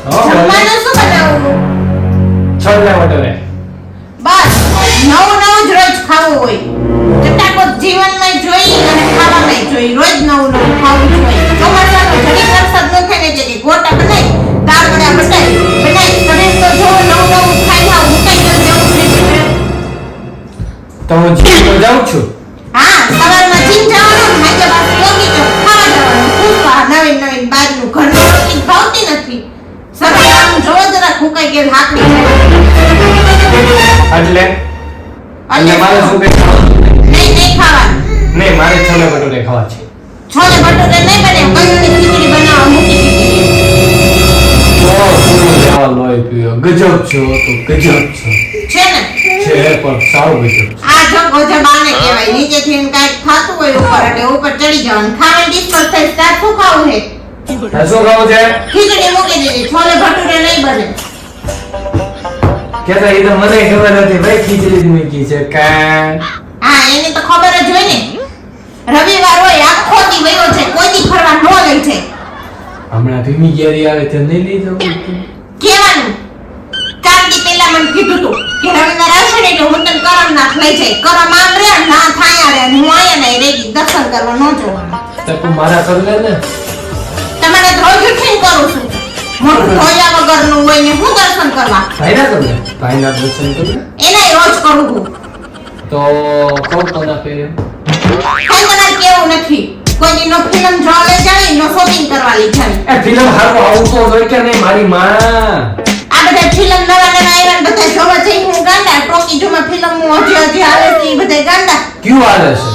જમવાનું શું બનાવવું? છોલે ભટુરે. બસ નવું નવું જ રોજ ખાવું હોય. ચટાકો જીવનમાં જોઈ અને ખાવામાં જોઈ. રોજ નવું નવું ખાવું જોઈએ. ચોમાસાનો ઘડી વરસાદ ન થાય ને કે ગોટા બનાવી દાળ વડા બનાવી શરીર તો જો નવું નવું ખાઈ ખાવ મુકાઈ ગયું જેવું થઈ ગયું. તો હું જીમ તો જાઉં છું. હા સવારમાં જીમ જવાનું સાંજે પાછું યોગી તો ખાવા જવાનું. ખુશવા નવીન નવીન બહારનું ઘરનું રોટલી ભાવતી નથી. શરીર આમ જોવો જરા ફૂંકાઈ ગયેલ હાકડી એટલે મારે શું કઈ નહીં ખાવાનું. નહીં, મારે છોલે ભટુરે ખાવા છે. છોલે ભટુરે નહીં બને કઈની ખીચડી બનાવવા મૂકી દીધી લોહી પીયો ગજબ છો તો ગજબ છો છે ને છે પણ સાવ ગજબ. આ જો ગજબ આને કહેવાય. નીચેથી કાંઈક ખાતું હોય ઉપર એટલે ઉપર ચડી જવાનું. ખાવાની ડીશ પર થઈ ત્યાં શું ખાવું છે? શું ખાવું છે? ખીચડી મૂકી દીધી. છોલે ભટુરે નહીં બને. કેતા એ તો મને ખબર નથી ભાઈ ખીચડી જ મૂકી છે કા. હા એની તો ખબર જ હોય ને. રવિવાર હોય આખો દી વયો છે કોઈ દી ફરવા ન લઈ છે. હમણાં ભીમી ગેરી આવે છે નહીં લઈ જાવ કેવાનું કાંતી પેલા મને કીધું તું કે રવિવાર આવશે ને એટલે હું તને કરમનાથ લઈ જાય. કરમ આમ રે ના થાય રે હું આયા નહીં રેડી દર્શન કરવા ન જવાનું. તો તું મારા કર લે ને. તમારે તો રોજ ઉઠીને કરું છું. મોટું ધોયા વગરનું હોય ને હું દર્શન કરવા. ભાઈના કર લે. ભાઈના દર્શન કર લે. એનાય રોજ કરું છું. તો કોણ કોના ફેરે? કઈ તમારે કેવું નથી. કોઈ દી નો ફિલ્મ જોવા લઈ જાય નો શોપિંગ કરવા લઈ જાય. એ ફિલ્મ હારો આવતો હોય કે નહીં મારી માં. આ બધા ફિલ્મ નવા નવા આવ્યા ને બધા જોવા જઈ હું ગાંડા ટોકી જોમાં ફિલ્મ હજી હાલે છે ઈ બધા ગાંડા. ક્યું હાલે છે?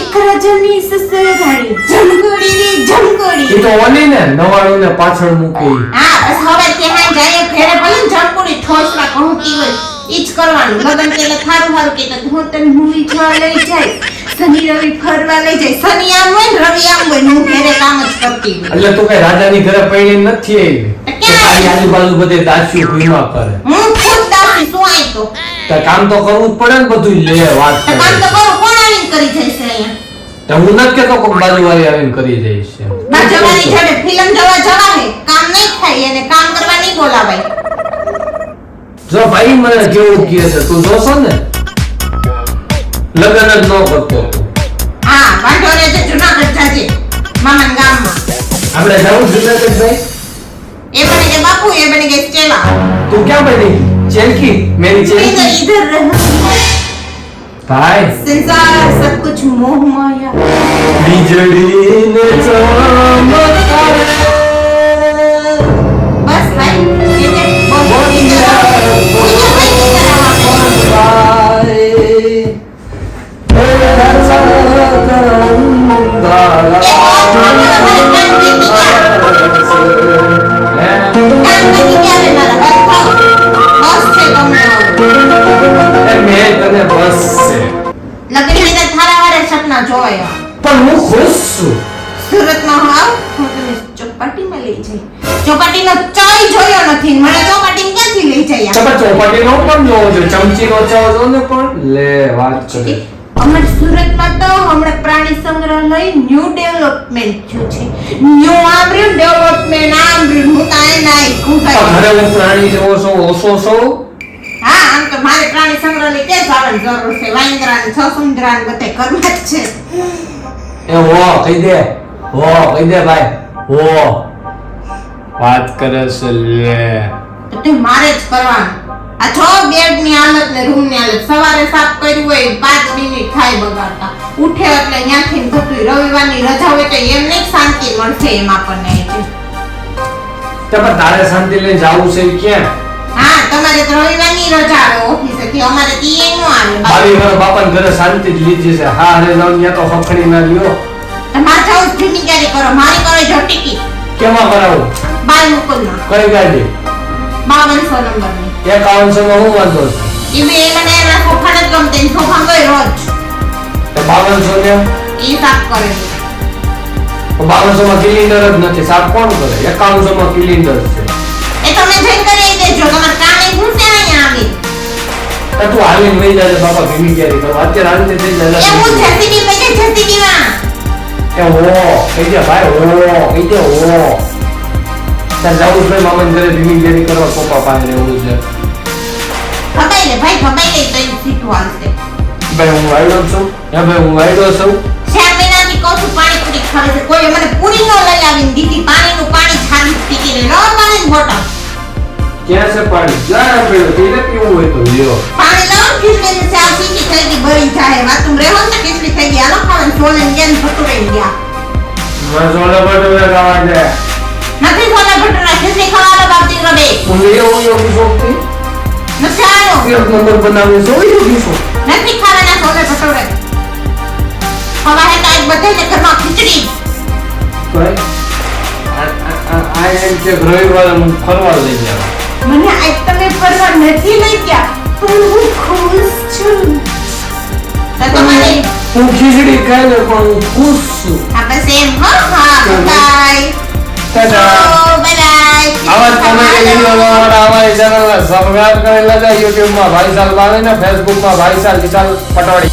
એક રજની સસરાડી જમગોડી જમગોડી. એ તો ઓલી ને નવાળું ને પાછળ મૂકી. હા બસ હવે ત્યાં જાય ઘરે ભલે જમગોડી ઠોસમાં કહુતી હોય ઈ જ કરવાનું. લગન પેલે થારું થારું કે હું તને મૂવી જોવા લઈ જાય. શનિ રવિ ફરવા લઈ જાય. શનિ આમ હોય ને રવિ આમ હોય હું ઘરે કામ જ કરતી હોય. એટલે તું કઈ રાજાની ઘરે પૈણી નથી આવી. તારી આજુબાજુ બધે દાસ્યું ભીમા કરે. હું ખુદ દાસી શું આઈ તો તો કામ તો કરવું જ પડે ને બધું લે વાત કરે. કામ તો કરું કોણ આવીને કરી જશે અહીંયા? તો હું નથી કેતો કોઈ બાજુવાળી આવીને કરી જઈશ છે. બાજુવાળી જોડે ફિલ્મ જોવા જવાય કામ નહીં થાય અને કામ કરવા નહીં બોલાવાય. જો ભાઈ મને કેવું કહે છે તું જોશો ને લગન જ ન કરતો. હા વાંધો ને જે જુનાગઢ જાજે મામાના ગામમાં. આપણે જવું જુનાગઢ ભાઈ? એ બને કે બાપુ એ બને કે ચેલા. તું ક્યાં બની? ચેલકી મેરી ચેલકી. इधर ભાઈ संसार सब कुछ मोह माया. વીજળી ને ચમકારે बस भाई ये बहुत જોયા પણ હું ખુશ છું. સુરતમાં આવ હું તને ચોપાટીમાં લઈ જઈ. ચોપાટીનો ચાય જોયો નથી મને ચોપાટી ક્યાંથી લઈ જાય? તમે ચોપાટીનો પણ જોવો છો ચમચીનો ચાવ જો ને પણ લે વાત કરે. અમાર સુરતમાં તો હમણાં પ્રાણી સંગ્રહાલય ન્યુ ડેવલપમેન્ટ થયું છે. ન્યુ આમ્રિયું ડેવલપમેન્ટ આમ્રિયું હું તાય નાઈ ખુદાઈ. ઘરે હું પ્રાણી જેવો છો ઓછો છો. હા આમ તો મારે પ્રાણી સંગ્રહાલય કે જવાની જરૂર છે. વાંદરા ને છસુંદરા ને બધે ઘરમાં જ છે. એ હો કહી દે ભાઈ હો વાત કરે છે લે. તો તે મારે જ કરવાનું. આ છો બેડ ની હાલત ને રૂમ ની હાલત સવારે સાફ કર્યું હોય 5 મિનિટ થાય બગાડતા ઉઠે એટલે ત્યાંથી થતું. રવિવારની રજા હોય તો એમ નહીં શાંતિ મળશે એમ આપણને. તમે તારે શાંતિ લઈને જાવું છે ક્યાં? હા તમારે તો રવિવારની રજા આવે ઓફિસે થી અમારે તી નો આવે. મારી ઘરે બાપાને ઘરે શાંતિ જ લીધી છે. હા અરે જાવ ત્યાં તો ફફડી ના લ્યો. તમારે જાવ જૂની ગાડી કરો મારી કરો જો ટિકિટ કેમાં કરાવું? બાય મુકુલમાં કઈ ગાડી? 5200 નંબરની. 5100 માં હું વાંધો છે? ઈ બે મને એના સોફા જ ગમતે સોફા ગઈ રોજ તો 5200 ને ઈ સાફ કરે. 5200 માં સિલિન્ડર જ નથી. સાફ કોણ કરે? 5100 માં સિલિન્ડર છે. એ તમે જઈને કરી દેજો. તમારે કામ નહીં પૂછે અહીંયા આવી. તો તું આવીને વઈ જાય બાપા ભીમી ક્યારે કરો અત્યારે આવીને થઈ જાય. એ હું જસીડી મેં જસીડી માં એ હો કહી દે ભાઈ હો કહી દે હો. ત્યાં જવું છે મામાને ઘરે ભીમી ગેરી કરવા પપ્પા પાસે રહેવું છે. ખબાઈ લે ભાઈ, ખબાઈ લે તો એ સીધું હાલશે. ભાઈ હું વાયડો છું. હે ભાઈ હું વાયડો છું. 4 મહિનાથી કહું છું પાણીપુરી ખાવે છે. કોઈએ મને પૂરી નો લઈ આવીને દીધી. પાણીનું પાણી છાલી પીતી રહે. ન માને બોટલ. ક્યાં છે પાણી? જા પડ્યો. તેને પીવું હોય તો લ્યો. પાણી લાવો ને ખીચડીની સાવ સીધી થઈ ગઈ, બળી જાય. વાતું રહેવો ને તો ખીચડી થઈ ગઈ. હાલો ખાવાનું સોલે ને ગેન ભટું રહી ગયા. મારે સોલે ભટુરે ખાવા છે. નથી સોલે ભટુરા, ખીચડી ખાવાનો બાપતી રબે. હું લઈ આવું યોગી શોખથી. નથી આનો. એક નંબર બનાવીએ છો યોગી શોખ. નથી ખાવાના સોલે ભટુરે. હવે હે તો આજ બધાને ઘરમાં ખીચડી. ભાઈ આ એમ કે રવિવારે હું ફરવા લઈ ગયા. મને આજ તમે ફરવા નથી લઈ ગયા, પણ હું ખુશ છું. તો તમારે હું ખીચડી ખાઈ લે પણ હું ખુશ છું. આ બસ એમ. હા બાય. ટાટા. બાય. આવા તમે વિડિયો જોવાના અમારી ચેનલને સબસ્ક્રાઇબ કરી લેજો. YouTube માં ભાઈસાલ બાવીને, Facebook માં ભાઈસાલ વિશાલ પટવાડી.